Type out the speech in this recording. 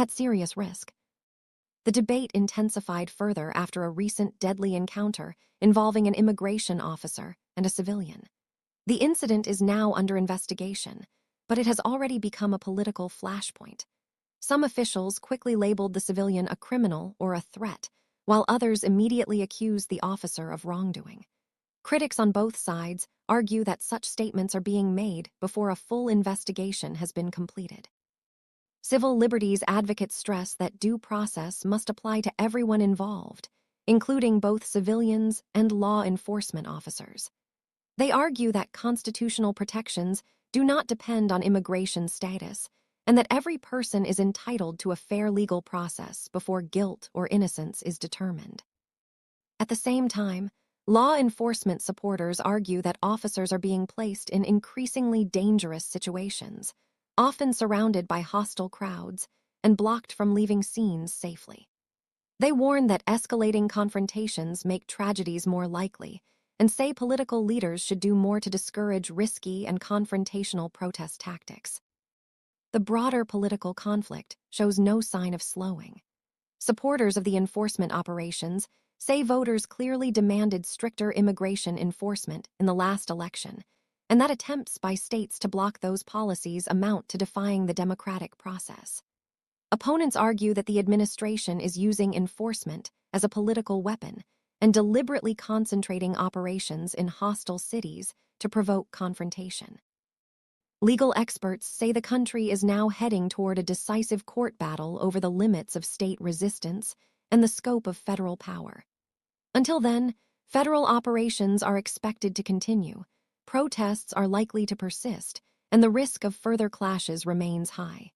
at serious risk. The debate intensified further after a recent deadly encounter involving an immigration officer and a civilian. The incident is now under investigation, but it has already become a political flashpoint. Some officials quickly labeled the civilian a criminal or a threat, while others immediately accused the officer of wrongdoing. Critics on both sides argue that such statements are being made before a full investigation has been completed. Civil liberties advocates stress that due process must apply to everyone involved, including both civilians and law enforcement officers. They argue that constitutional protections do not depend on immigration status, and that every person is entitled to a fair legal process before guilt or innocence is determined. At the same time, law enforcement supporters argue that officers are being placed in increasingly dangerous situations, often surrounded by hostile crowds and blocked from leaving scenes safely. They warn that escalating confrontations make tragedies more likely, and say political leaders should do more to discourage risky and confrontational protest tactics. The broader political conflict shows no sign of slowing. Supporters of the enforcement operations say voters clearly demanded stricter immigration enforcement in the last election, and that attempts by states to block those policies amount to defying the democratic process. Opponents argue that the administration is using enforcement as a political weapon and deliberately concentrating operations in hostile cities to provoke confrontation. Legal experts say the country is now heading toward a decisive court battle over the limits of state resistance and the scope of federal power. Until then, federal operations are expected to continue, protests are likely to persist, and the risk of further clashes remains high.